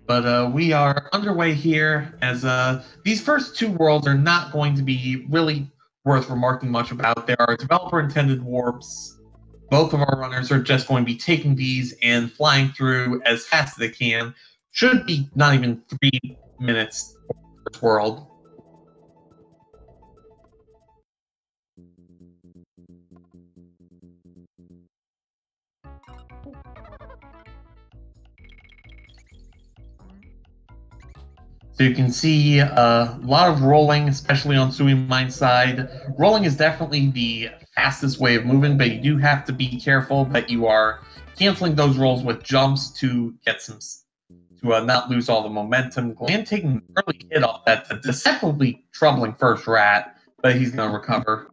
But we are underway here as these first two worlds are not going to be really worth remarking much about. There are developer-intended warps. Both of our runners are just going to be taking these and flying through as fast as they can. Should be not even 3 minutes per world. So you can see a lot of rolling, especially on SuiMinD's side. Rolling is definitely the fastest way of moving, but you do have to be careful that you are canceling those rolls with jumps to get some to not lose all the momentum. Glan taking an early hit off that deceptively troubling first rat, but he's going to recover.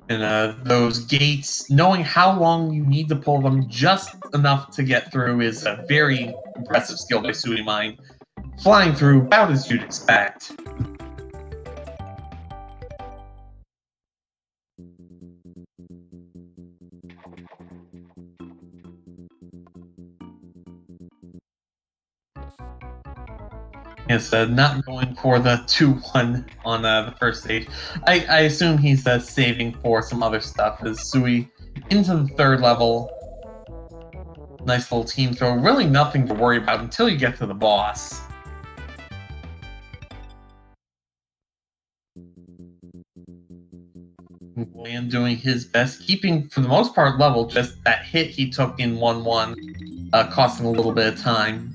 And those gates, knowing how long you need to pull them just enough to get through is a very impressive skill by SuiMinD. Flying through about as you'd expect. Yes, not going for the 2-1 on the first stage. I assume he's saving for some other stuff. As Sui into the third level. Nice little team throw. Really nothing to worry about until you get to the boss. Glan doing his best, keeping, for the most part, level. Just that hit he took in 1-1, costing a little bit of time.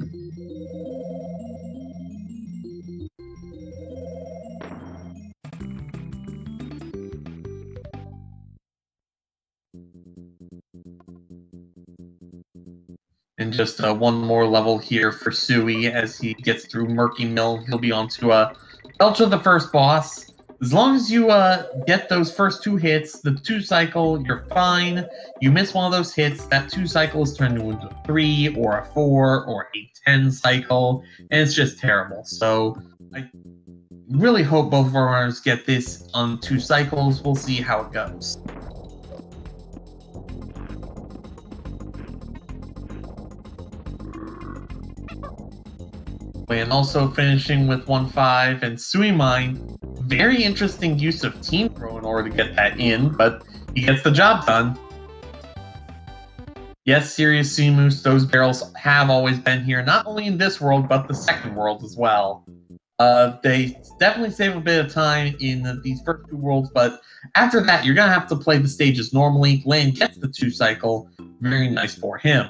And just one more level here for Sui as he gets through Murky Mill. He'll be on to Belcher, the first boss. As long as you get those first 2 hits, the 2 cycle, you're fine. You miss one of those hits, that 2 cycle is turned into a 3 or a 4 or a 10 cycle, and it's just terrible. So I really hope both of our runners get this on 2 cycles. We'll see how it goes. And also finishing with 1-5, and SuiMinD, very interesting use of team throw in order to get that in, but he gets the job done. Yes, serious sea moose, those barrels have always been here, not only in this world, but the second world as well. They definitely save a bit of time in these first 2 worlds, but after that, you're going to have to play the stages normally. Glan gets the 2 cycle, very nice for him.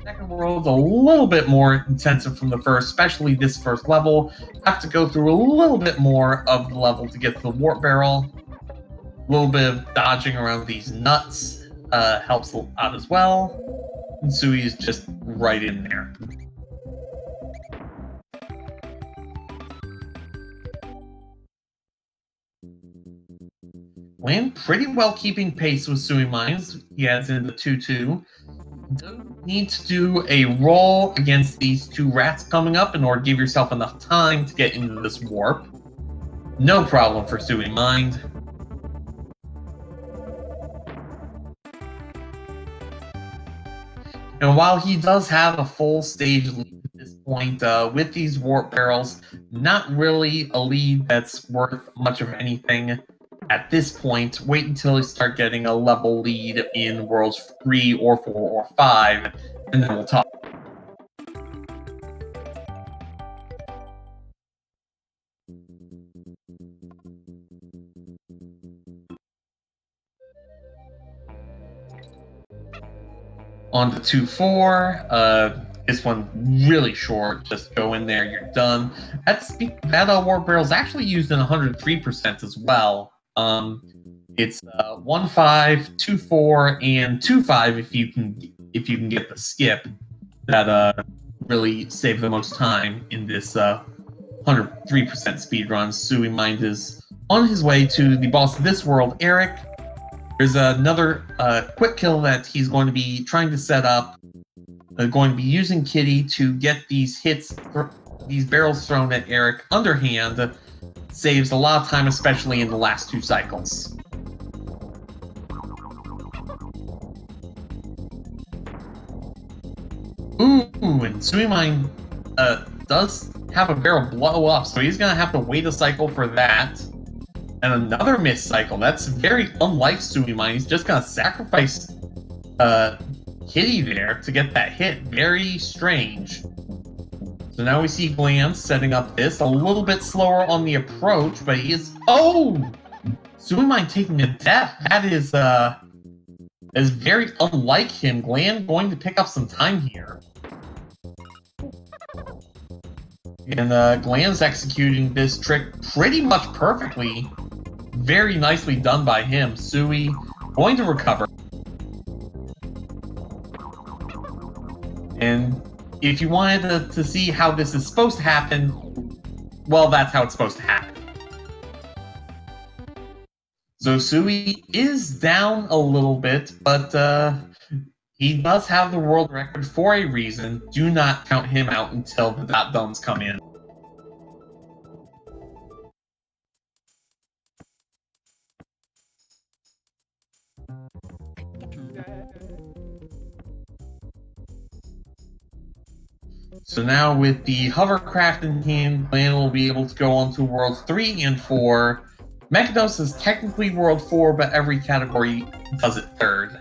Second world's a little bit more intensive from the first, especially this first level. Have to go through a little bit more of the level to get to the warp barrel. A little bit of dodging around these nuts helps out as well. And Sui is just right in there. Glan pretty well keeping pace with SuiMinD. He has in the 2-2. Don't need to do a roll against these 2 rats coming up in order to give yourself enough time to get into this warp. No problem for SuiMinD. And while he does have a full stage lead at this point, with these warp barrels, not really a lead that's worth much of anything. At this point, wait until you start getting a level lead in Worlds 3 or 4 or 5, and then we'll talk. On to 2-4. This one really short. Just go in there, you're done. That warp barrel is actually used in 103% as well. It's 1-5, 2-4, and 2-5 if you can get the skip. That really save the most time in this 103% speed run. SuiMinD is on his way to the boss of this world, Eric. There's another quick kill that he's going to be trying to set up. Going to be using Kitty to get these hits, these barrels thrown at Eric underhand. saves a lot of time, especially in the last 2 cycles. Ooh, and SuiMinD does have a barrel blow up, so he's gonna have to wait a cycle for that. And another missed cycle. That's very unlike SuiMinD. He's just gonna sacrifice Kitty there to get that hit. Very strange. So now we see Glan setting up this. A little bit slower on the approach, but he is... Oh! SuiMinD taking a death. That is very unlike him. Glan going to pick up some time here. And Glan's executing this trick pretty much perfectly. Very nicely done by him. Sui going to recover. And if you wanted to see how this is supposed to happen, well, that's how it's supposed to happen. So Sui is down a little bit, but he does have the world record for a reason. Do not count him out until the dot-domes come in. So now with the hovercraft in hand, Glan will be able to go on to Worlds 3 and 4. Mechanos is technically World 4, but every category does it third.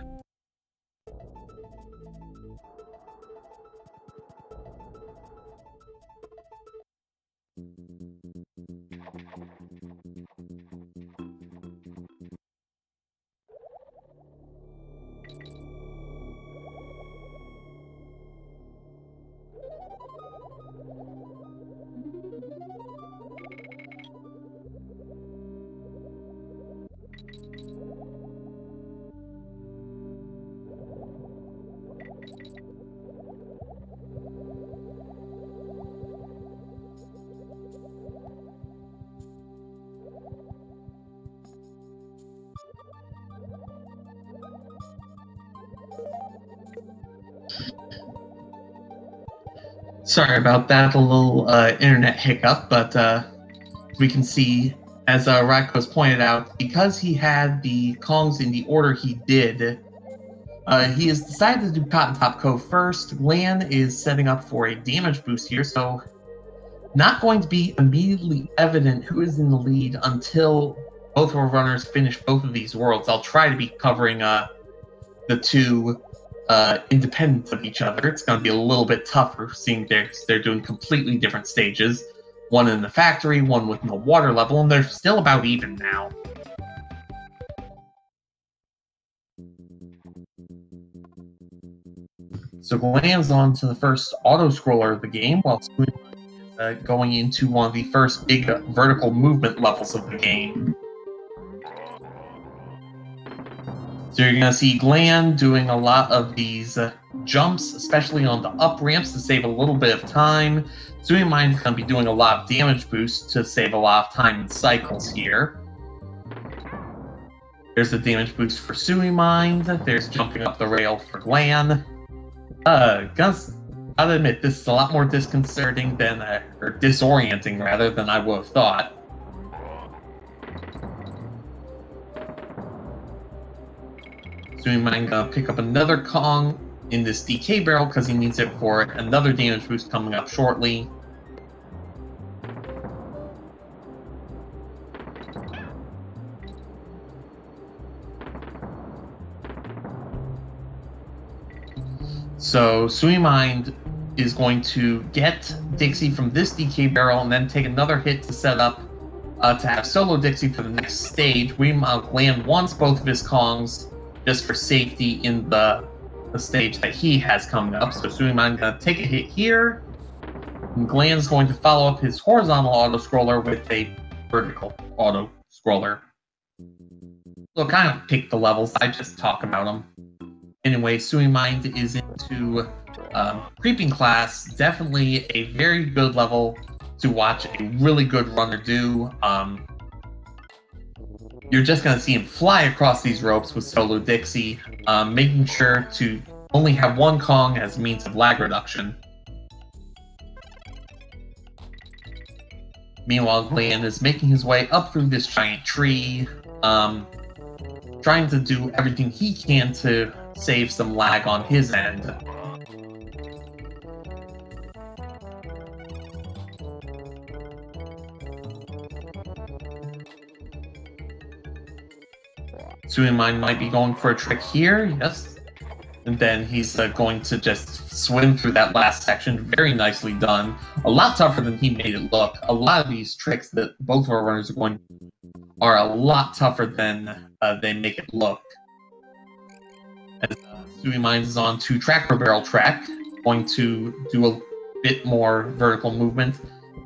Sorry about that, a little internet hiccup, but we can see, as Radko's pointed out, because he had the Kongs in the order he did, he has decided to do Cotton Top Co first. Glan is setting up for a damage boost here, so not going to be immediately evident who is in the lead until both of our runners finish both of these worlds. I'll try to be covering the two independent of each other. It's going to be a little bit tougher, seeing they're doing completely different stages. One in the factory, one with no water level, and they're still about even now. So Glan's on to the first auto-scroller of the game, while SuiMinD is going into one of the first big vertical movement levels of the game. So you're going to see Glan doing a lot of these jumps, especially on the up ramps to save a little bit of time. SuiMinD is going to be doing a lot of damage boosts to save a lot of time in cycles here. There's the damage boost for SuiMinD. There's jumping up the rail for Glan. Gotta admit, this is a lot more disconcerting than, or disorienting rather, than I would have thought. SuiMinD gonna pick up another Kong in this DK barrel because he needs it for another damage boost coming up shortly. So SuiMinD is going to get Dixie from this DK barrel and then take another hit to set up to have solo Dixie for the next stage. Glan wants both of his Kongs just for safety in the stage that he has coming up. So SuiMinD gonna take a hit here. And Glan's going to follow up his horizontal auto-scroller with a vertical auto-scroller. We'll kind of pick the levels, I just talk about them. Anyway, SuiMinD is into creeping class. Definitely a very good level to watch a really good runner do. You're just going to see him fly across these ropes with solo Dixie, making sure to only have one Kong as a means of lag reduction. Meanwhile, Glan is making his way up through this giant tree, trying to do everything he can to save some lag on his end. SuiMinD might be going for a trick here, yes. And then he's going to just swim through that last section. Very nicely done. A lot tougher than he made it look. A lot of these tricks that both of our runners are going are a lot tougher than they make it look. As SuiMinD is on to Tracker Barrel track, going to do a bit more vertical movement.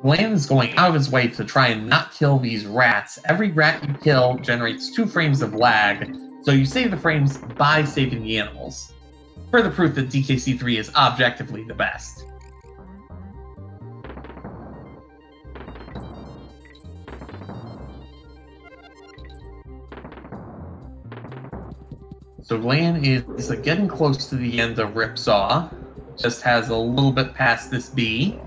Glan is going out of his way to try and not kill these rats. Every rat you kill generates 2 frames of lag, so you save the frames by saving the animals. Further proof that DKC3 is objectively the best. So Glan is getting close to the end of Ripsaw. Just has a little bit past this bee.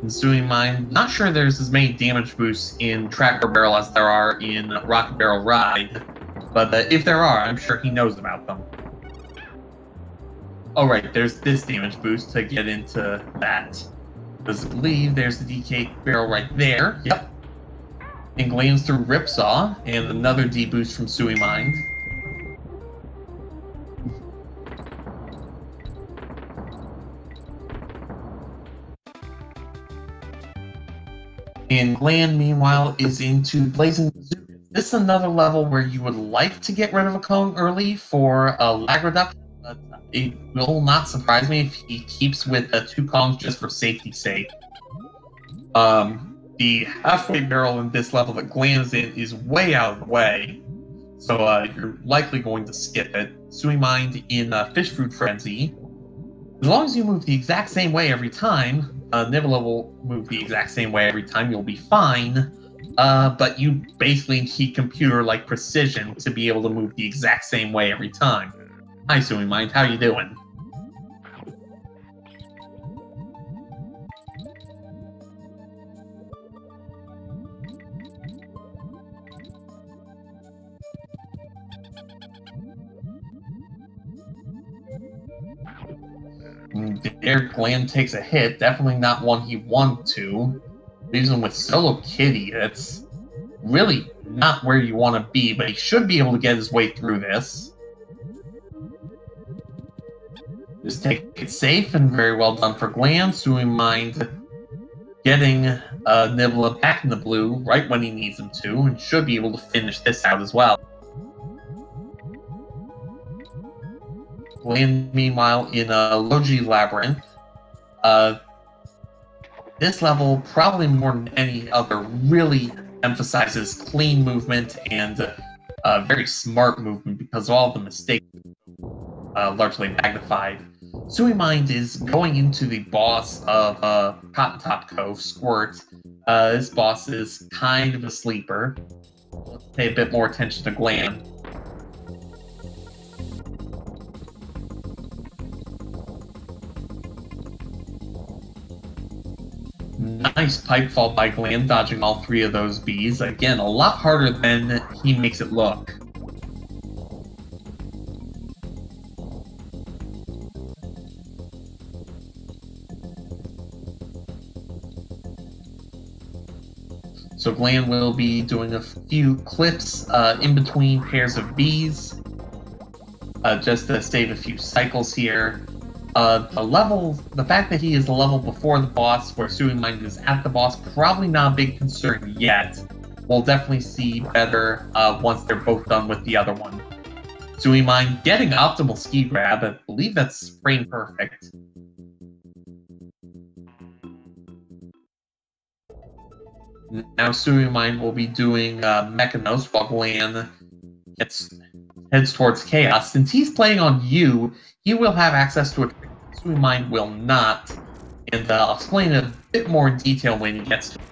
And SuiMinD, not sure there's as many damage boosts in Tracker Barrel as there are in Rocket Barrel Ride, but if there are, I'm sure he knows about them. Oh right, there's this damage boost to get into that. Because I believe there's the DK Barrel right there. Yep. And Glan's through Ripsaw, and another D boost from SuiMinD. And Glan, meanwhile, is into Blazing Bazooka. This is another level where you would like to get rid of a cone early for a lag reduction, but it will not surprise me if he keeps with 2 cones just for safety's sake. The halfway barrel in this level that Glan is in is way out of the way, so you're likely going to skip it. SuiMinD in Fish Fruit Frenzy. As long as you move the exact same way every time, Nibbler will move the exact same way every time, you'll be fine. But you basically need computer-like precision to be able to move the exact same way every time. Hi, SuiMinD, how you doing? There, Glan takes a hit. Definitely not one he wanted to. Leaves him with Solo Kitty. That's really not where you want to be, but he should be able to get his way through this. Just take it safe and very well done for Glan. SuiMinD getting Nibbler back in the blue right when he needs him to, and should be able to finish this out as well. Glan, meanwhile, in Logi Labyrinth. This level, probably more than any other, really emphasizes clean movement and very smart movement because of all the mistakes largely magnified. SuiMinD is going into the boss of Cotton Top Cove, Squirt. This boss is kind of a sleeper. Let's pay a bit more attention to Glan. Nice pipe fall by Glan, dodging all 3 of those bees. Again, a lot harder than he makes it look. So Glan will be doing a few clips in between pairs of bees, just to save a few cycles here. The fact that he is the level before the boss, where SuiMinD is at the boss, probably not a big concern yet. We'll definitely see better once they're both done with the other one. SuiMinD getting optimal ski grab. I believe that's frame perfect. Now SuiMinD will be doing Mechanos while Glan heads towards Chaos. Since he's playing on you, he will have access to a trick SuiMinD will not, and I'll explain a bit more in detail when he gets to it.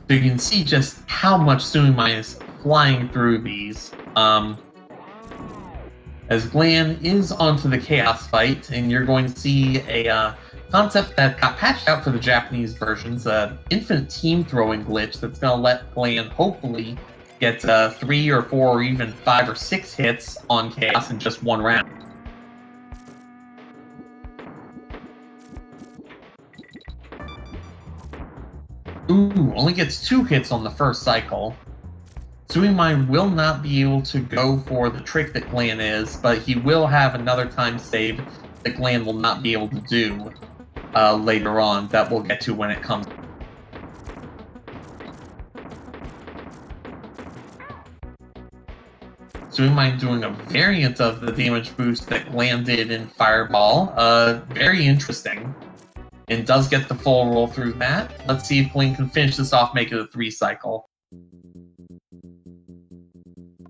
So you can see just how much SuiMinD is flying through these. As Glan is onto the Chaos Fight, and you're going to see a concept that got patched out for the Japanese versions, an infinite team throwing glitch that's going to let Glan hopefully get 3 or 4 or even 5 or 6 hits on Chaos in just one round. Ooh, only gets 2 hits on the first cycle. SuiMinD will not be able to go for the trick that Glan is, but he will have another time save that Glan will not be able to do later on, that we'll get to when it comes. SuiMinD doing a variant of the damage boost that Glan did in Fireball. Very interesting. And does get the full roll through that. Let's see if Glan can finish this off, make it a 3 cycle.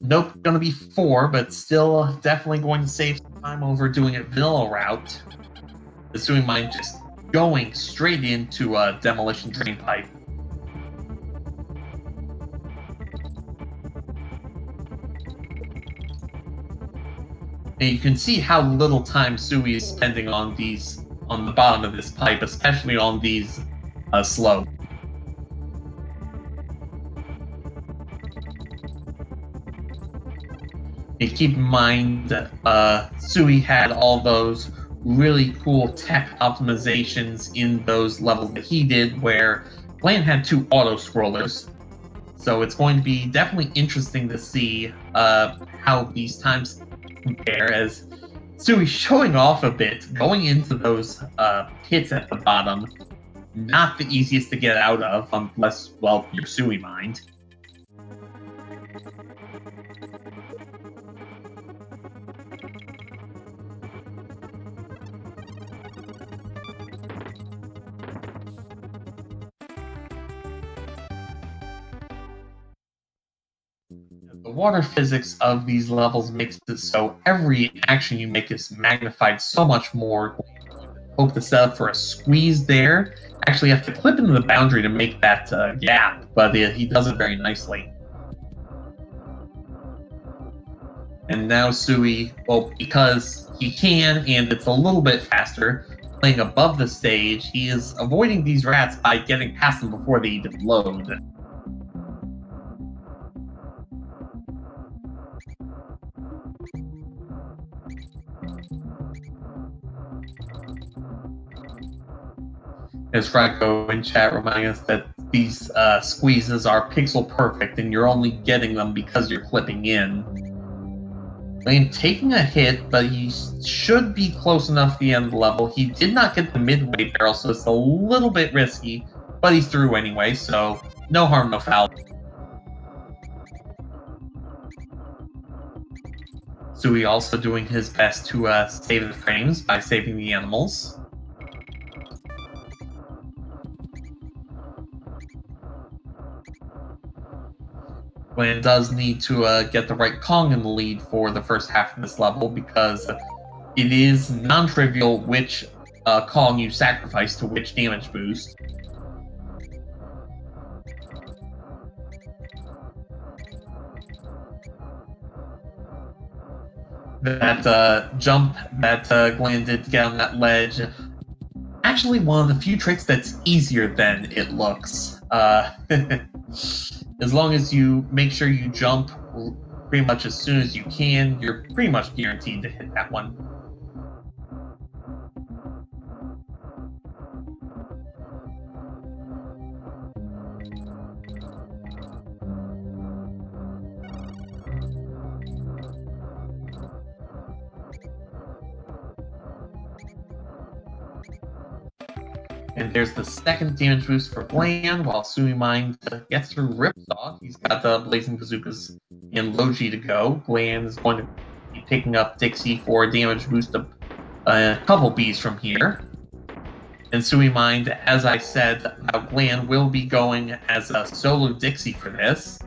Nope, gonna be 4, but still definitely going to save some time over doing a vanilla route. The SuiMinD just going straight into a Demolition Drain Pipe. And you can see how little time Sui is spending on these, on the bottom of this pipe, especially on these slopes. And keep in mind that Sui had all those really cool tech optimizations in those levels that he did, where Glan had 2 auto-scrollers. So it's going to be definitely interesting to see how these times compare, as Sui's showing off a bit, going into those pits at the bottom. Not the easiest to get out of, unless, well, you're SuiMinD. The water physics of these levels makes it so every action you make is magnified so much more. Hope to set up for a squeeze there. Actually have to clip into the boundary to make that gap, but he does it very nicely. And now Sui, well, because he can and it's a little bit faster, playing above the stage, he is avoiding these rats by getting past them before they even load. As Franco in chat reminding us that these squeezes are pixel perfect and you're only getting them because you're clipping in. Glan taking a hit, but he should be close enough to the end of the level. He did not get the midway barrel, so it's a little bit risky, but he's through anyway, so no harm, no foul. Sui also doing his best to save the frames by saving the animals. Glan does need to get the right Kong in the lead for the first half of this level, because it is non-trivial which Kong you sacrifice to which damage boost. That jump that Glan did to get on that ledge, actually one of the few tricks that's easier than it looks. As long as you make sure you jump pretty much as soon as you can, you're pretty much guaranteed to hit that one. And there's the second damage boost for Glan, while SuiMinD gets through Ripsaw. He's got the Blazing Bazookas and Logi to go. Glan is going to be picking up Dixie for a damage boost of a couple Bs from here. And SuiMinD, as I said, Glan will be going as a solo Dixie for this.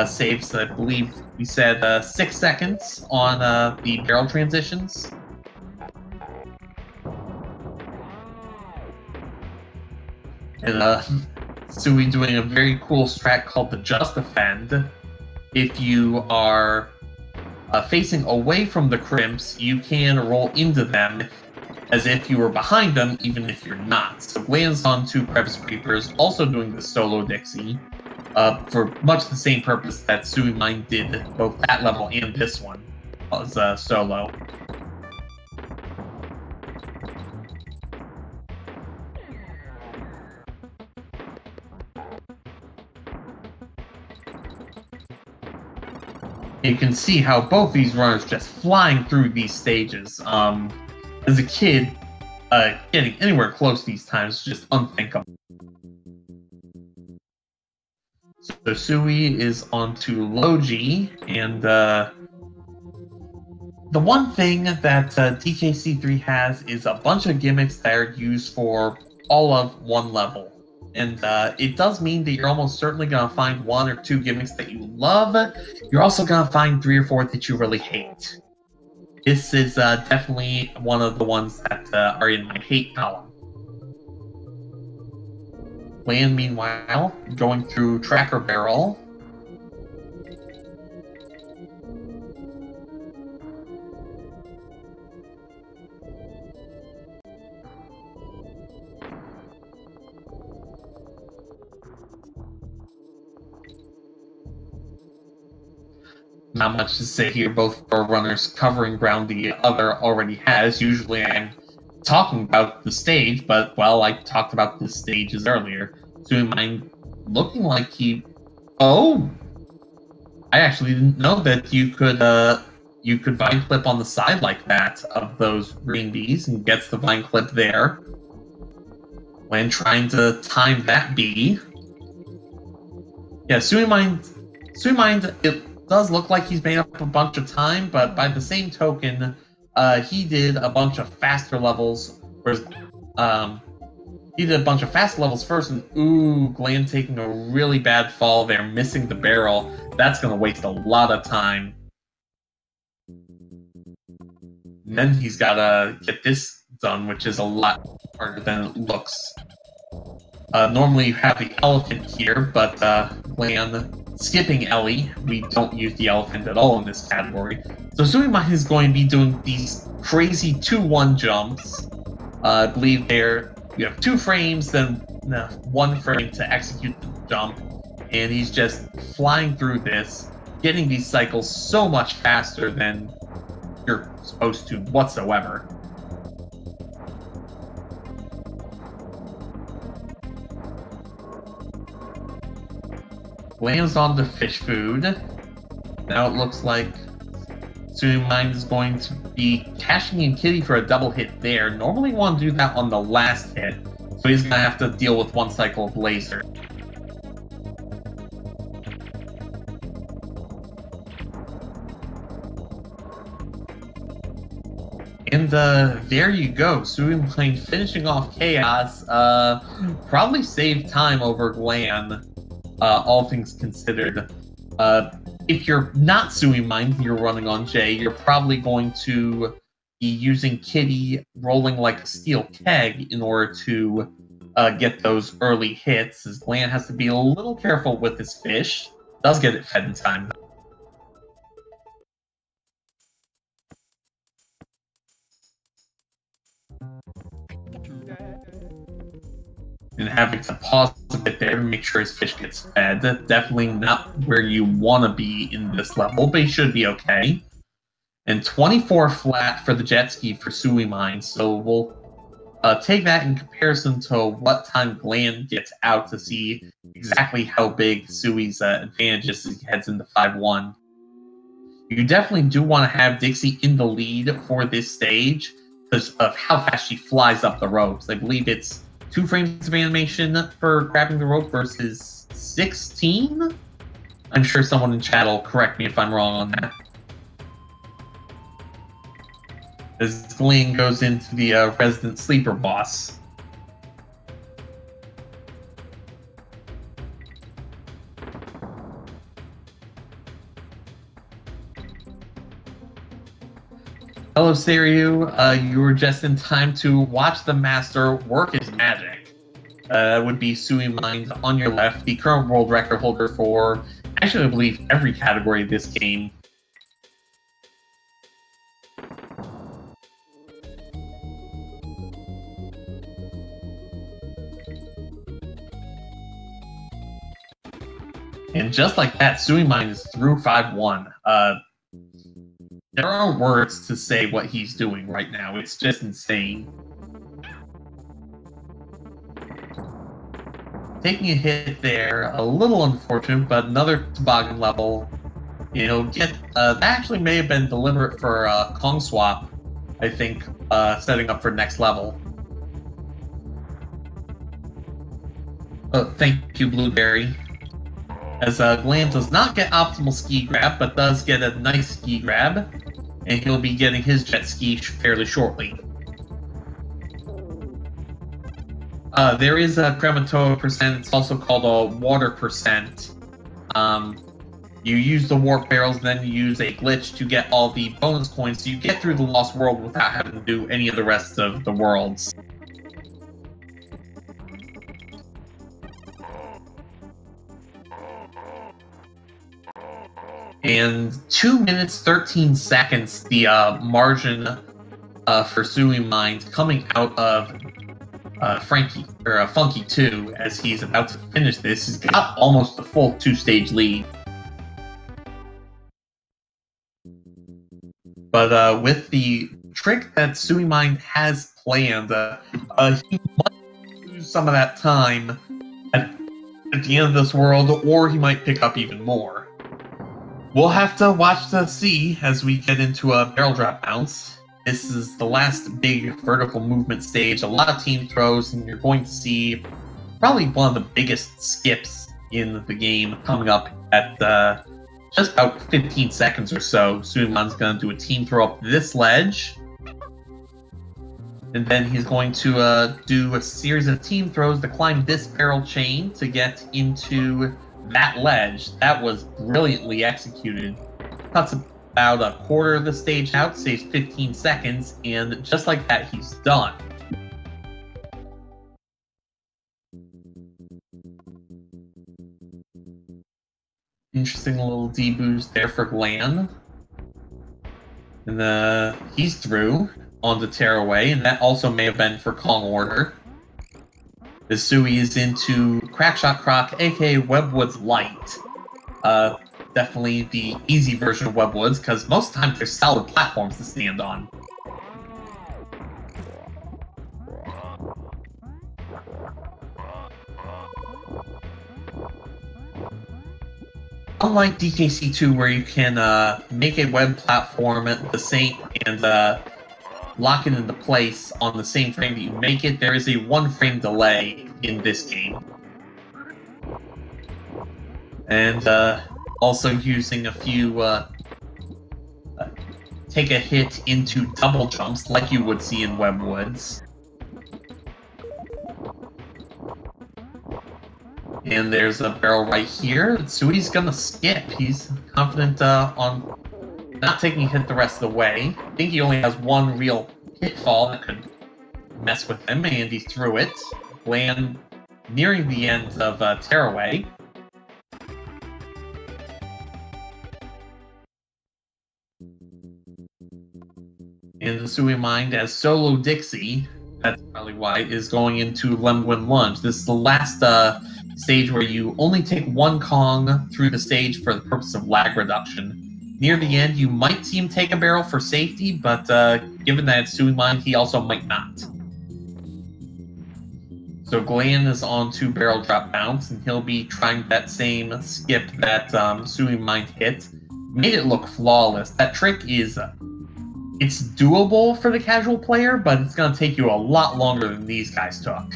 Saves, I believe we said 6 seconds on the barrel transitions. And Sui doing a very cool strat called the Just Defend. if you are facing away from the crimps, you can roll into them as if you were behind them, even if you're not. So Glan's on 2 Crevice Creepers, also doing the solo Dixie, for much the same purpose that SuiMinD did both that level and this one was solo. You can see how both these runners just flying through these stages. As a kid, getting anywhere close these times is just unthinkable. So Sui is on to low G, and the one thing that DKC3 has is a bunch of gimmicks that are used for all of one level. And it does mean that you're almost certainly going to find 1 or 2 gimmicks that you love. You're also going to find 3 or 4 that you really hate. This is definitely one of the ones that are in my hate column. Glan, meanwhile, going through Tracker Barrel. Not much to say here, both are runners covering ground the other already has. Usually I'm talking about the stage, but, well, I talked about the stages earlier. SuiMinD looking like he... Oh! I actually didn't know that you could vine clip on the side like that of those green bees, and gets the vine clip there. When trying to time that bee. Yeah, SuiMinD, it does look like he's made up a bunch of time, but by the same token, he did a bunch of faster levels. He did a bunch of fast levels first, and ooh, Glan taking a really bad fall there, missing the barrel. That's going to waste a lot of time. And then he's got to get this done, which is a lot harder than it looks. Normally you have the elephant here, but Glan skipping Ellie. We don't use the elephant at all in this category. So SuiMinD is going to be doing these crazy 2-1 jumps. I believe there you have 2 frames, then 1 frame to execute the jump, and he's just flying through this, getting these cycles so much faster than you're supposed to whatsoever. Lands on the fish food. Now it looks like SuiMinD is going to be cashing in Kitty for a double hit there. Normally you want to do that on the last hit, so he's going to have to deal with 1 cycle of laser. And there you go, SuiMinD finishing off Chaos. Probably saved time over Glan. All things considered. If you're not SuiMinD, you're running on J, you're probably going to be using Kitty rolling like a steel keg in order to get those early hits, as Glan has to be a little careful with his fish. Does get it fed in time. And having to pause a bit there to make sure his fish gets fed. Definitely not where you want to be in this level, but he should be okay. And 24 flat for the jet ski for SuiMinD, so we'll take that in comparison to what time Glan gets out to see exactly how big Sui's advantage is as he heads into 5-1. You definitely do want to have Dixie in the lead for this stage because of how fast she flies up the ropes. I believe it's 2 frames of animation for grabbing the rope versus 16? I'm sure someone in chat will correct me if I'm wrong on that. As Glan goes into the resident sleeper boss. Hello, Seiryu. You were just in time to watch the master work his magic. Would be SuiMinD on your left, the current world record holder for Actually, I believe every category of this game. And just like that, SuiMinD is through 5-1. There are words to say what he's doing right now. It's just insane. Taking a hit there, a little unfortunate, but another toboggan level. You know, that actually may have been deliberate for Kong Swap, I think, setting up for next level. Thank you, Blueberry. As Glan does not get optimal ski grab, but does get a nice ski grab, and he'll be getting his jet ski fairly shortly. There is a Krematoa percent. It's also called a water percent. You use the warp barrels, then you use a glitch to get all the bonus coins, so you get through the Lost World without having to do any of the rest of the worlds. And 2 minutes 13 seconds, the margin for SuiMinD coming out of Funky 2 as he's about to finish this. He's got almost a full 2-stage lead. But with the trick that SuiMinD has planned, he might lose some of that time at the end of this world, or he might pick up even more. We'll have to watch to see as we get into a barrel drop bounce. This is the last big vertical movement stage, a lot of team throws, and you're going to see probably one of the biggest skips in the game coming up at just about 15 seconds or so. SuiMinD's going to do a team throw up this ledge, and then he's going to do a series of team throws to climb this barrel chain to get into that ledge. That was brilliantly executed. Cuts about a quarter of the stage out, saves 15 seconds, and just like that, he's done. Interesting little D-boost there for Glan. And he's through on the tearaway, and that also may have been for Kong Order. As Sui is into Crackshot Croc, aka Webwoods Light. Definitely the easy version of Webwoods, because most times there's solid platforms to stand on. Unlike DKC3, where you can make a web platform at the same and lock it into place on the same frame that you make it, there is a 1-frame delay in this game. And also using a few take a hit into double jumps like you would see in Webwoods. And there's a barrel right here. Sui's gonna skip. He's confident on not taking a hit the rest of the way. I think he only has one real pitfall that could mess with him, and he threw it. Glan nearing the end of Tearaway. And the SuiMinD as Solo Dixie, that's probably why, is going into Lemguin Lunge. This is the last stage where you only take one Kong through the stage for the purpose of lag reduction. Near the end, you might see him take a barrel for safety, but given that it's SuiMinD, he also might not. So Glan is on to barrel drop bounce, and he'll be trying that same skip that SuiMinD hit. Made it look flawless. That trick is... it's doable for the casual player, but it's going to take you a lot longer than these guys took.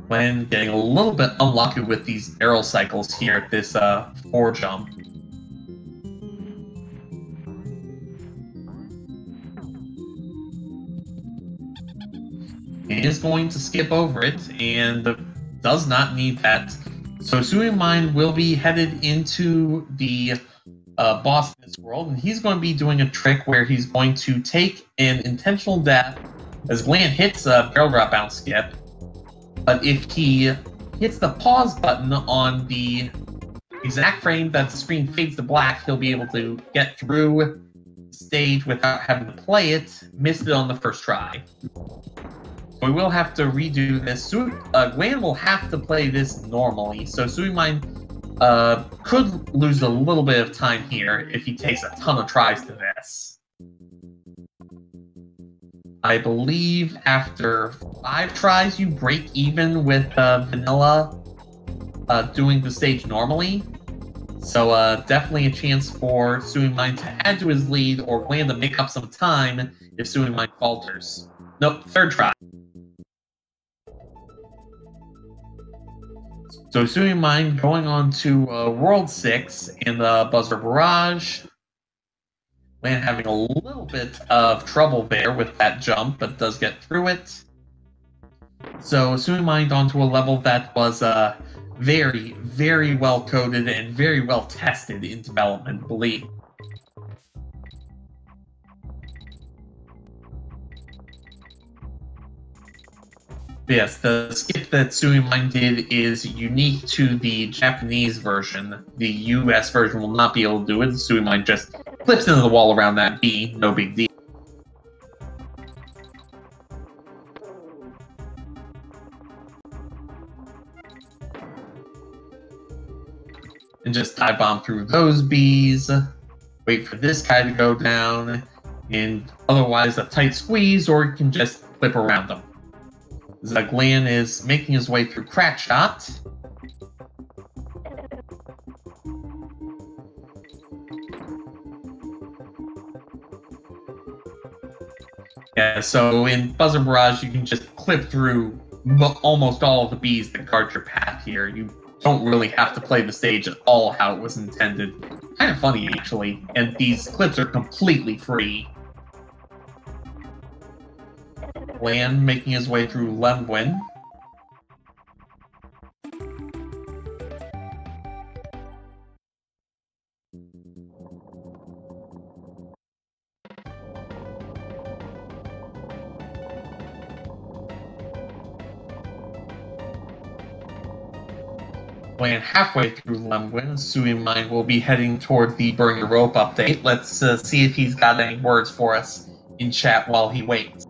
When getting a little bit unlucky with these barrel cycles here at this 4 jump. He is going to skip over it, and does not need that. So SuiMinD will be headed into the boss in this world, and he's going to be doing a trick where he's going to take an intentional death as Glan hits a barrel drop bounce skip. But if he hits the pause button on the exact frame that the screen fades to black, he'll be able to get through the stage without having to play it, missed it on the first try. We will have to redo this. Glan will have to play this normally, so SuiMinD could lose a little bit of time here if he takes a ton of tries to this. I believe after 5 tries, you break even with Vanilla doing the stage normally. So definitely a chance for SuiMinD to add to his lead or Glan to make up some time if SuiMinD falters. Nope, 3rd try. So SuiMinD going on to World 6 in the Buzzer Barrage. Glan having a little bit of trouble there with that jump, but does get through it. So SuiMinD onto a level that was very, very well coded and very well tested in development, believe. Yes, the skip that SuiMinD did is unique to the Japanese version. The US version will not be able to do it. SuiMinD just flips into the wall around that B, no big deal. And just dive bomb through those Bs, wait for this guy to go down, and otherwise a tight squeeze, or you can just flip around them. Glan is making his way through Crack Shot. Yeah, so in Buzzer Barrage, you can just clip through almost all of the Bs that guard your path here. You don't really have to play the stage at all how it was intended. Kind of funny, actually. And these clips are completely free. Glan making his way through Lemwin. Glan halfway through Lemwin. SuiMinD will be heading toward the Burn Your Rope update. Let's see if he's got any words for us in chat while he waits.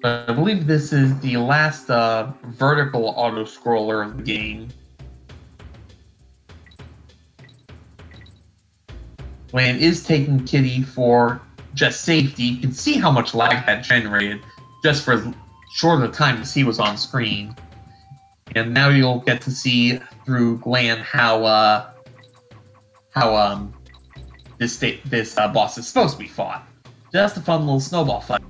I believe this is the last vertical auto-scroller of the game. Glan is taking Kitty for just safety. You can see how much lag that generated just for as short a time as he was on screen. And now you'll get to see through Glan how this boss is supposed to be fought. Just a fun little snowball fight.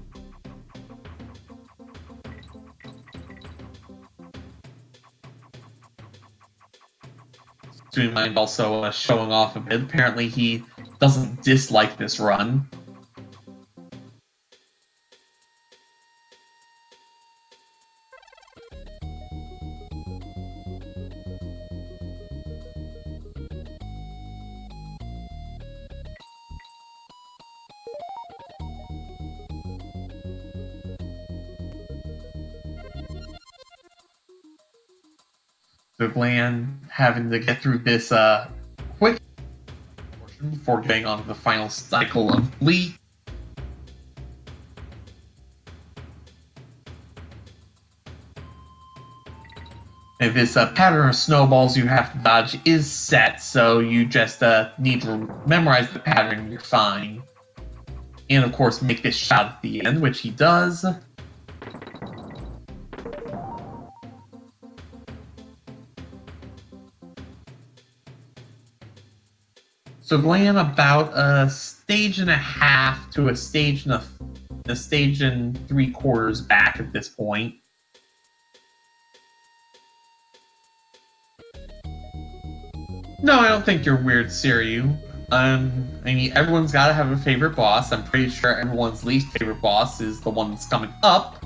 SuiMinD also showing off a bit. Apparently he doesn't dislike this run. So Glan having to get through this quick portion before getting on to the final cycle of Bleak. And this pattern of snowballs you have to dodge is set, so you just need to memorize the pattern and you're fine. And of course make this shot at the end, which he does. So Glan about a stage and a half to a stage and a stage and 3/4 back at this point. No, I don't think you're weird, Siryu. I mean, everyone's got to have a favorite boss. I'm pretty sure everyone's least favorite boss is the one that's coming up.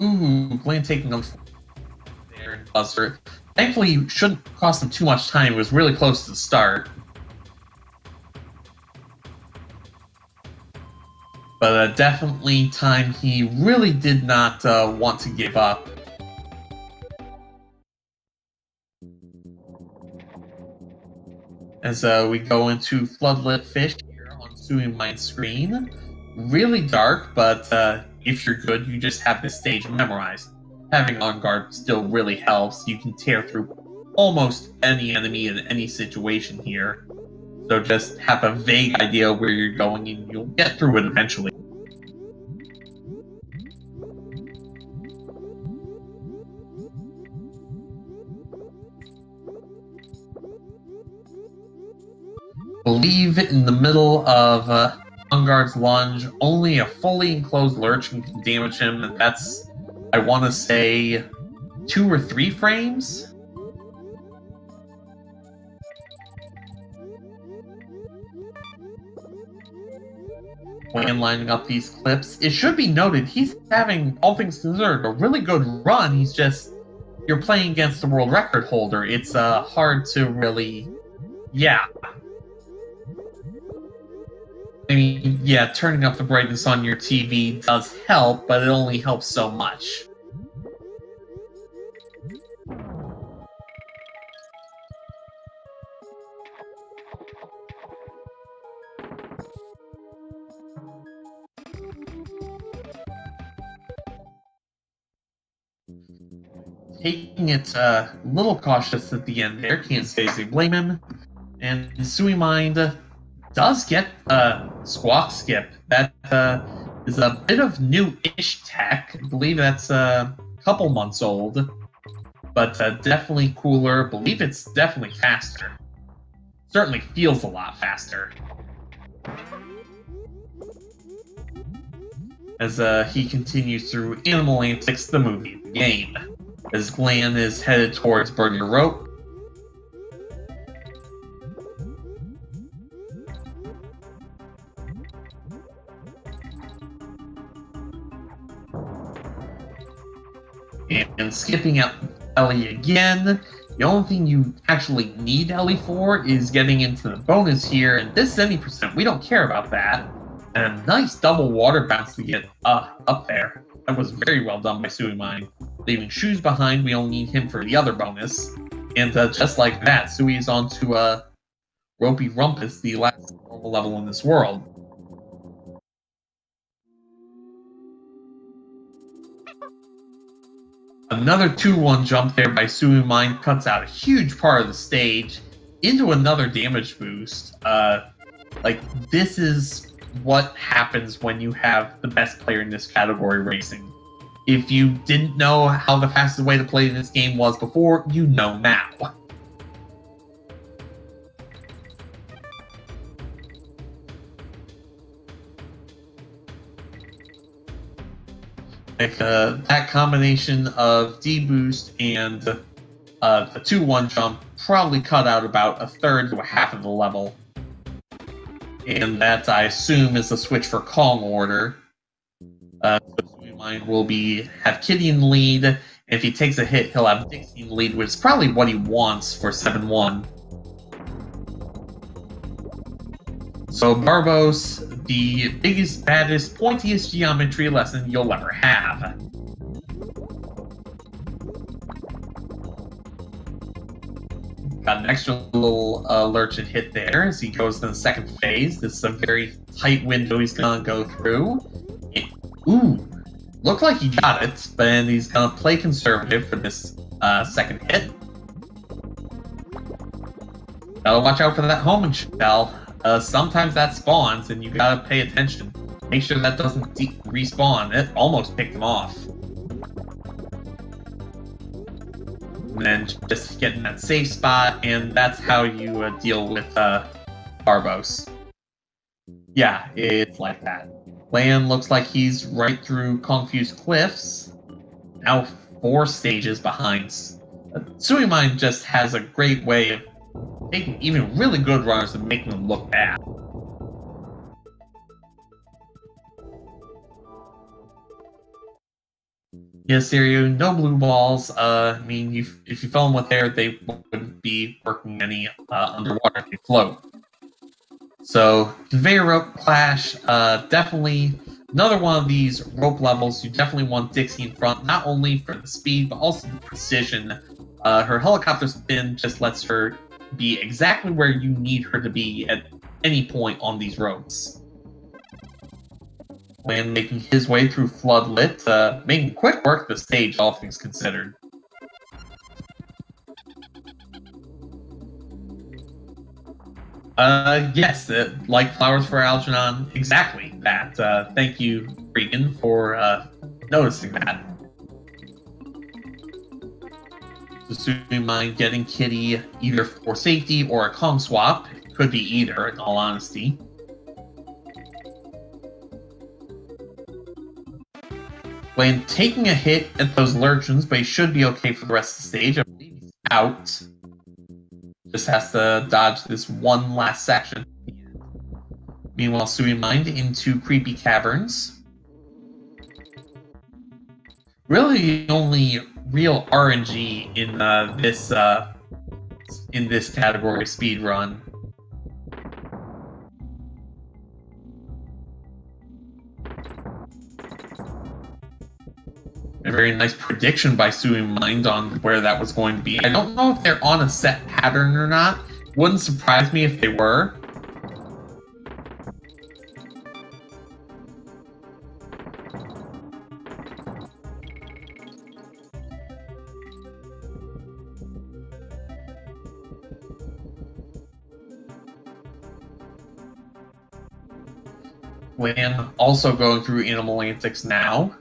Ooh, Glan taking them there in Buzzer. Thankfully, it shouldn't cost him too much time. It was really close to the start. But definitely time he really did not want to give up. As we go into Floodlit Fish here on SuiMinD's screen. Really dark, but if you're good, you just have this stage memorized. Having On Guard still really helps. You can tear through almost any enemy in any situation here. So just have a vague idea where you're going and you'll get through it eventually. Believe in the middle of On Guard's lunge, only a fully enclosed lurch can damage him, and that's, I want to say, 2 or 3 frames? When lining up these clips, it should be noted he's having, all things considered, a really good run. He's just, you're playing against the world record holder. It's hard to really, yeah. I mean, yeah, turning up the brightness on your TV does help, but it only helps so much. Taking it a little cautious at the end there, can't say they blame him. And SuiMinD does get a Squawk Skip. That is a bit of new-ish tech. I believe that's a couple months old, but definitely cooler. I believe it's definitely faster. Certainly feels a lot faster. As he continues through Animal Antics, the movie, the game. As Glan is headed towards Burn Your Rope. And skipping out Ellie again. The only thing you actually need Ellie for is getting into the bonus here, and this is any percent. We don't care about that. And a nice double water bounce to get up there. That was very well done by SuiMinD. Leaving Shoes behind, we only need him for the other bonus. And just like that, Sui is on to Ropey Rumpus, the last normal level in this world. Another 2-1 jump there by SuiMinD cuts out a huge part of the stage into another damage boost. Like, this is what happens when you have the best player in this category racing. If you didn't know how the fastest way to play this game was before, you know now. Like, that combination of D-boost and the 2-1 jump probably cut out about a third to a half of the level. And that, I assume, is a switch for Kong order. So SuiMinD will have Kitty in the lead, and if he takes a hit, he'll have Dixie in the lead, which is probably what he wants for 7-1. So Barbos, the biggest, baddest, pointiest geometry lesson you'll ever have. Got an extra little lurchin hit there as he goes to the second phase. This is a very tight window he's gonna go through. Ooh, looked like he got it, but then he's gonna play conservative for this second hit. Gotta watch out for that homing shell. Sometimes that spawns, and you gotta pay attention. Make sure that doesn't respawn. It almost picked him off. And then just get in that safe spot, and that's how you deal with Barbos. Yeah, it's like that. Glan looks like he's right through Confused Cliffs. Now 4 stages behind. SuiMinD just has a great way of taking even really good runners and making them look bad. Yes, Stereo, no blue balls. I mean, if you fill them with air, they wouldn't be working any underwater. They float. So, conveyor rope clash, definitely another one of these rope levels. You definitely want Dixie in front, not only for the speed, but also the precision. Her helicopter spin just lets her be exactly where you need her to be at any point on these ropes. Glan making his way through Floodlit, making quick work the stage, all things considered. Yes, like flowers for Algernon, exactly that. Thank you, Regan, for noticing that. So SuiMinD getting Kitty either for safety or a Kong swap. Could be either, in all honesty. Glan taking a hit at those lurchins, but he should be okay for the rest of the stage. I believe he's out. Just has to dodge this one last section. Meanwhile, SuiMinD into creepy caverns. Really, the only real RNG in this category of speedrun. A very nice prediction by SuiMinD on where that was going to be. I don't know if they're on a set pattern or not. Wouldn't surprise me if they were. Glan also going through Animal Antics now.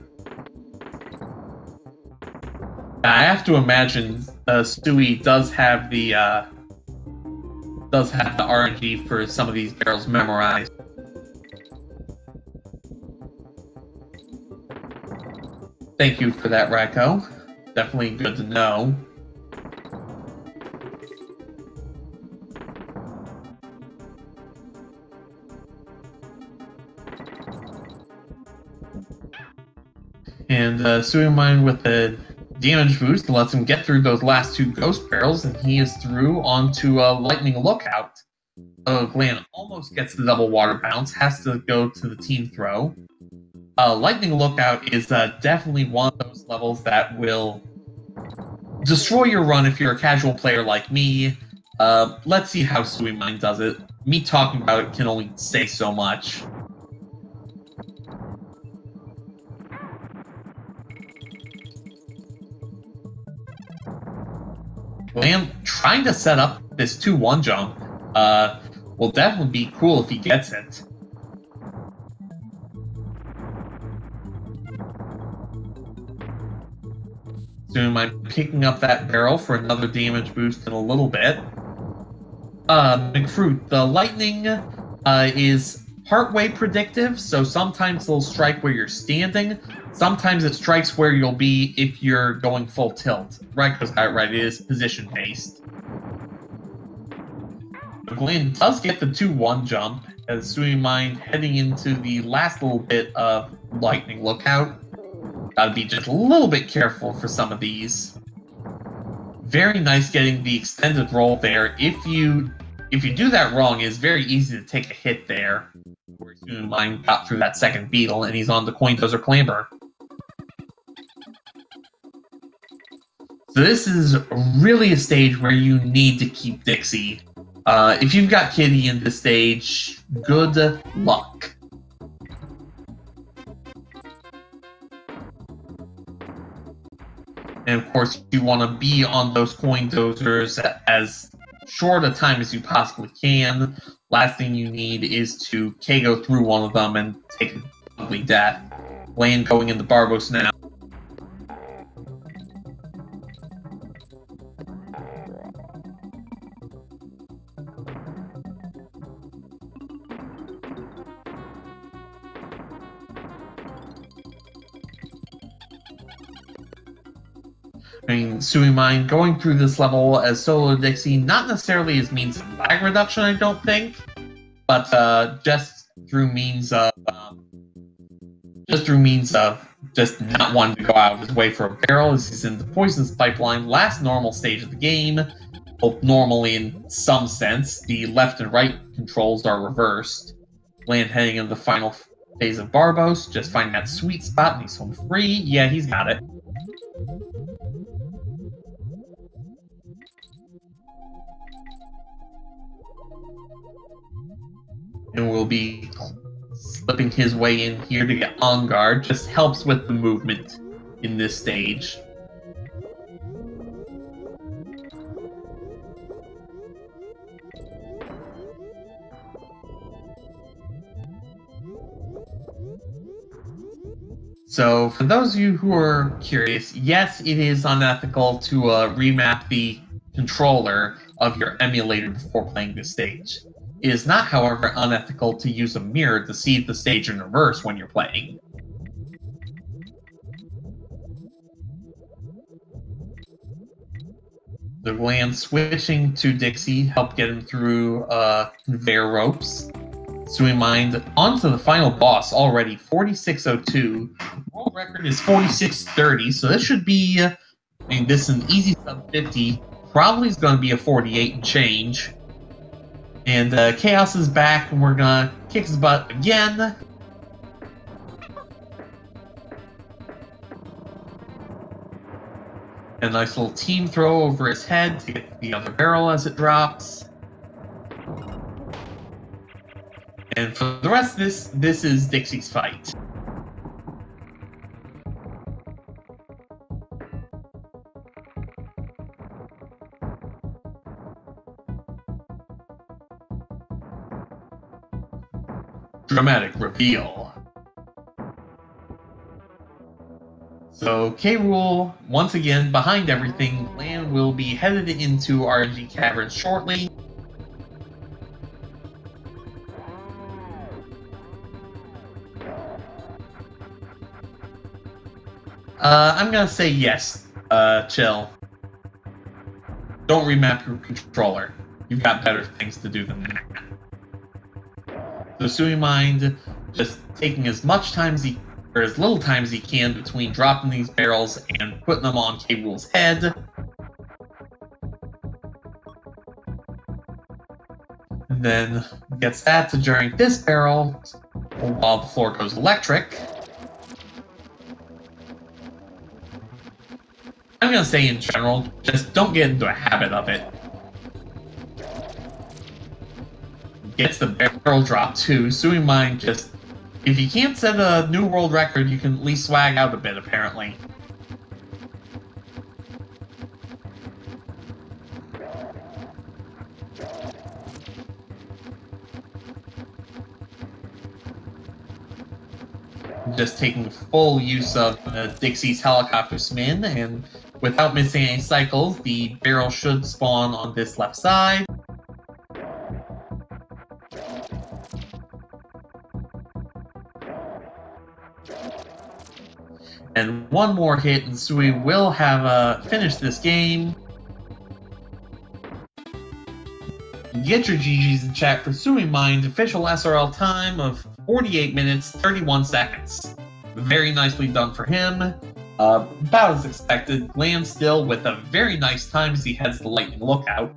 I have to imagine Stewie does have the RNG for some of these barrels memorized. Thank you for that, Raiko. Definitely good to know. And SuiMinD with the damage boost lets him get through those last two ghost barrels, and he is through onto a lightning lookout. Glan almost gets the double water bounce, has to go to the team throw. Lightning lookout is definitely one of those levels that will destroy your run if you're a casual player like me. Let's see how SuiMinD does it. Me talking about it can only say so much. Glan trying to set up this 2-1 jump will definitely be cool if he gets it. SuiMinD picking up that barrel for another damage boost in a little bit. McFruit, the lightning is partway predictive, so sometimes it'll strike where you're standing. Sometimes it strikes where you'll be if you're going full tilt. Raiko's got it right, it is position-based. Glan does get the 2-1 jump, as SuiMinD heading into the last little bit of lightning lookout. Gotta be just a little bit careful for some of these. Very nice getting the extended roll there. If you do that wrong, it's very easy to take a hit there. Where SuiMinD got through that second beetle, and he's on the coin toss or clamber. So this is really a stage where you need to keep Dixie. If you've got Kitty in this stage, good luck. And of course, you want to be on those coin dozers as short a time as you possibly can. Last thing you need is to KO through one of them and take an ugly death. Glan going into Barbos now. I mean, SuiMinD going through this level as solo Dixie, not necessarily as means of lag reduction, I don't think, but just through means of just not wanting to go out of his way for a barrel as he's in the Poisonous Pipeline, last normal stage of the game. Well, normally in some sense, the left and right controls are reversed. Glan heading into the final phase of Barbos, just finding that sweet spot, and he's home free. Yeah, he's got it. And will be slipping his way in here to get on guard. Just helps with the movement in this stage. So, for those of you who are curious, yes, it is unethical to remap the controller of your emulator before playing this stage. It is not, however, unethical to use a mirror to see the stage in reverse when you're playing. The Glan switching to Dixie helped get him through conveyor ropes. SuiMinD onto the final boss already, 4602. World record is 4630, so this should be, I mean, this is an easy sub 50. Probably is going to be a 48 and change. And Chaos is back, and we're going to kick his butt again. A nice little team throw over his head to get the other barrel as it drops. And for the rest of this is Dixie's fight. Dramatic reveal. So K. Rool, once again, behind everything. Glan will be headed into RNG Caverns shortly. I'm gonna say yes. Chill. Don't remap your controller. You've got better things to do than that. So SuiMinD just taking as much time as or as little time as he can between dropping these barrels and putting them on K. Rool's head. And then gets that to during this barrel while the floor goes electric. I'm gonna say in general, just don't get into a habit of it. Gets the barrel drop too. SuiMinD just, if you can't set a new world record, you can at least swag out a bit, apparently. Just taking full use of Dixie's helicopter spin, and without missing any cycles, the barrel should spawn on this left side. And one more hit, and Sui will have finished this game. Get your GGs in chat for SuiMinD, official SRL time of 48 minutes, 31 seconds. Very nicely done for him. About as expected. Glan still with a very nice time as he heads the Lightning Lookout.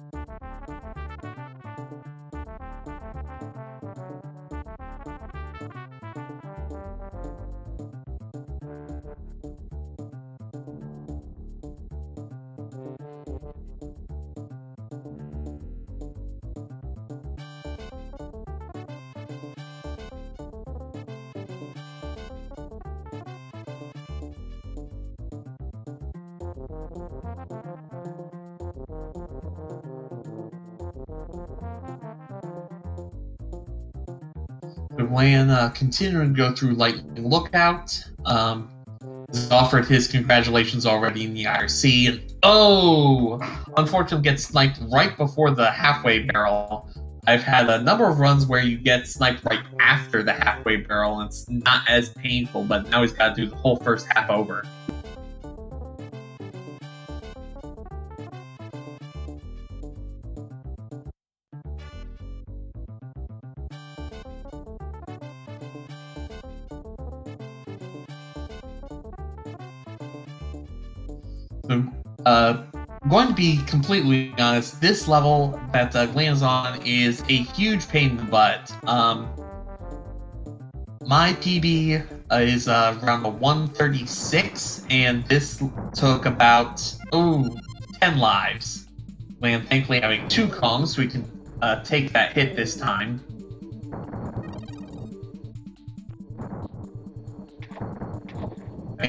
Glan continuing to go through Lightning Lookout. Has offered his congratulations already in the IRC, and unfortunately gets sniped right before the halfway barrel. I've had a number of runs where you get sniped right after the halfway barrel, and it's not as painful, but now he's got to do the whole first half over. So, going to be completely honest, this level that Glan is on is a huge pain in the butt. My PB is around the 136, and this took about 10 lives. Glan thankfully having 2 Kongs, so we can take that hit this time.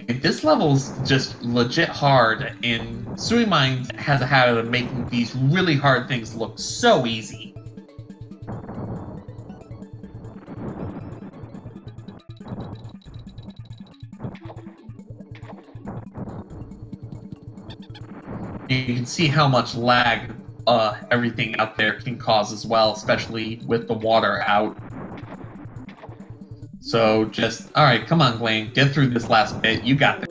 This level's just legit hard, and SuiMinD has a habit of making these really hard things look so easy. You can see how much lag everything out there can cause as well, especially with the water out. So just, alright, come on, Glan, get through this last bit. You got this.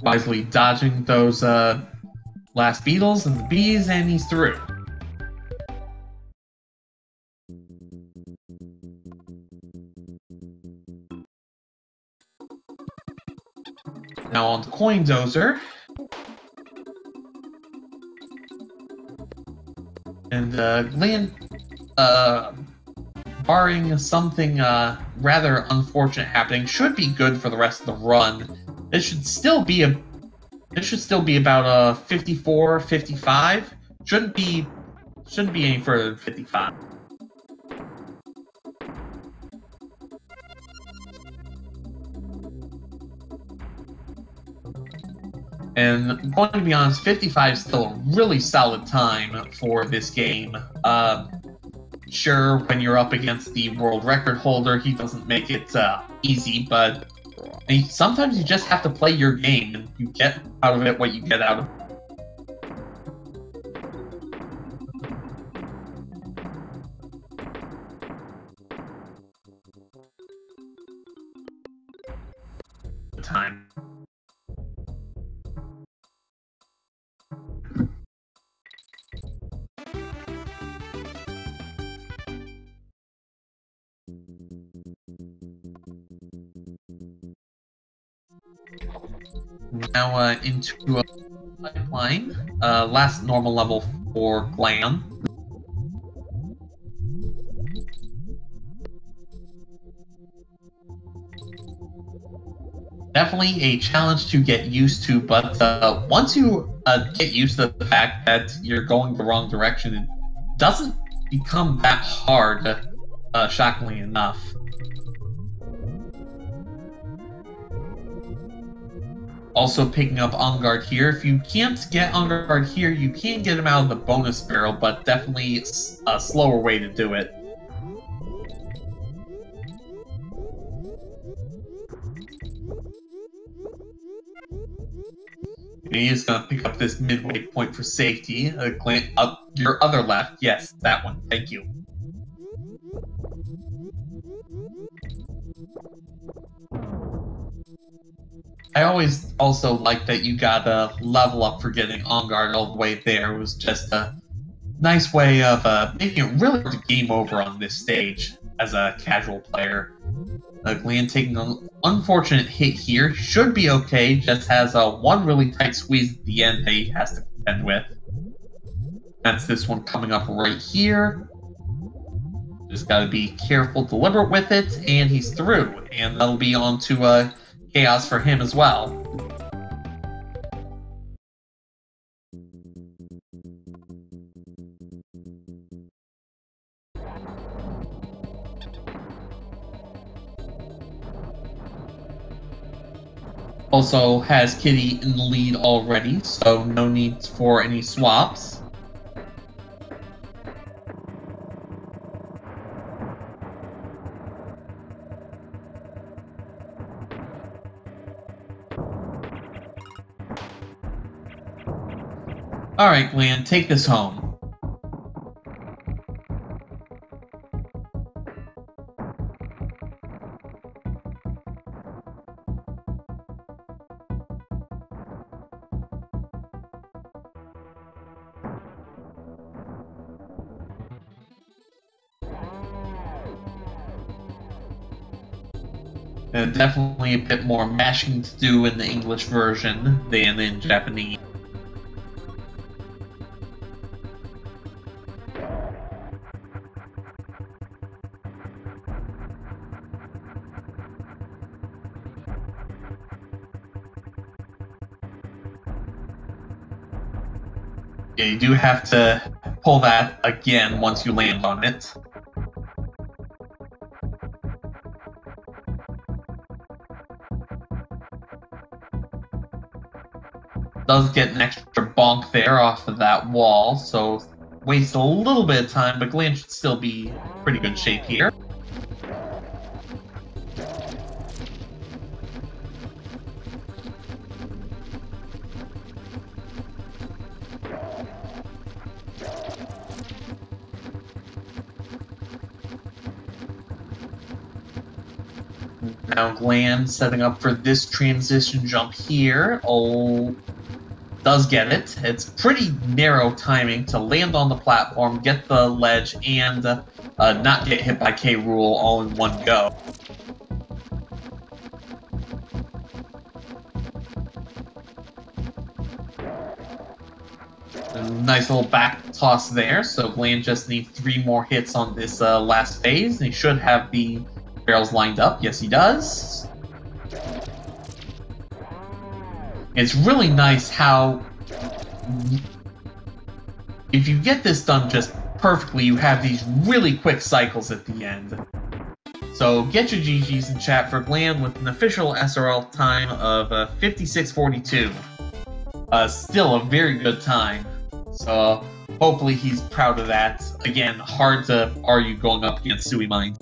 Wisely dodging those last beetles and the bees, and he's through. Now on to Coin Dozer. And Glan, barring something rather unfortunate happening, should be good for the rest of the run. This should still be about 54, 55. Shouldn't be any further than 55. And going to be honest, 55 is still a really solid time for this game. Sure, when you're up against the world record holder, he doesn't make it easy, but sometimes you just have to play your game, and you get out of it what you get out of it. Time. Now into a pipeline. Last normal level for Glan. Definitely a challenge to get used to, but once you get used to the fact that you're going the wrong direction, it doesn't become that hard, shockingly enough. Also picking up On Guard here. If you can't get On Guard here, you can get him out of the bonus barrel, but definitely a slower way to do it. He is going to pick up this midway point for safety. Glan, up your other left. Yes, that one. Thank you. I always also like that you got a level up for getting On Guard all the way there. It was just a nice way of making it really game over on this stage as a casual player. Glan taking an unfortunate hit here. Should be okay, just has one really tight squeeze at the end that he has to contend with. That's this one coming up right here. Just gotta be careful, deliberate with it, and he's through. And that'll be on to chaos for him as well. Also has Kitty in the lead already, so no need for any swaps. Alright, Glan, take this home. Definitely a bit more mashing to do in the English version than in Japanese. Yeah, you do have to pull that again once you land on it. Does get an extra bonk there off of that wall, so wastes a little bit of time, but Glan should still be in pretty good shape here. Now Glan setting up for this transition jump here. Oh, does get it. It's pretty narrow timing to land on the platform, get the ledge, and not get hit by K. Rool all in one go. Nice little back toss there, so Glan just needs 3 more hits on this last phase, and he should have the barrels lined up. Yes, he does. It's really nice how, if you get this done just perfectly, you have these really quick cycles at the end. So get your GGs in chat for Glan with an official SRL time of 56:42. Still a very good time. So hopefully he's proud of that. Again, hard to argue going up against SuiMinD.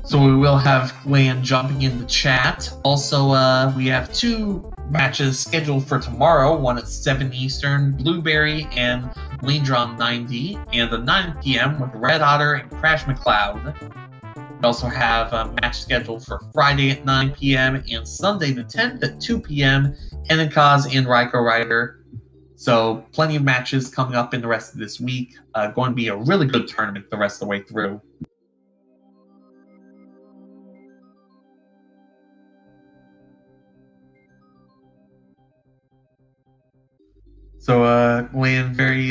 So we will have Glan jumping in the chat. Also, we have 2 matches scheduled for tomorrow. One at 7 Eastern, Blueberry and Leandron 90, and at 9 p.m. with Red Otter and Crash McCloud. We also have a match scheduled for Friday at 9 p.m. and Sunday the 10th at 2 p.m. Enikaz and Raiko Rider. So plenty of matches coming up in the rest of this week. Going to be a really good tournament the rest of the way through. So, Glan, very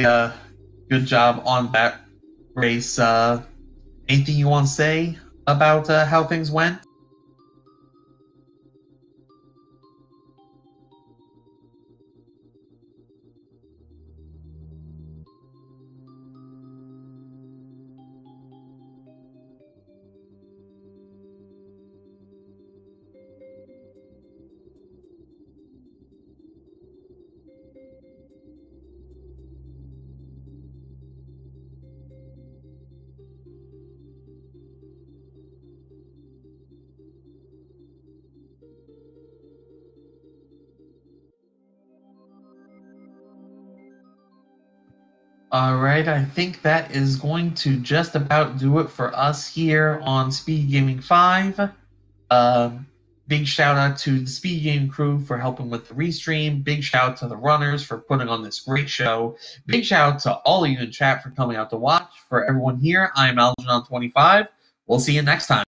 good job on that race. Anything you want to say about how things went? Alright, I think that is going to just about do it for us here on Speed Gaming 5. Big shout out to the Speed Game crew for helping with the restream. Big shout out to the runners for putting on this great show. Big shout out to all of you in chat for coming out to watch. For everyone here, I'm Algernon25. We'll see you next time.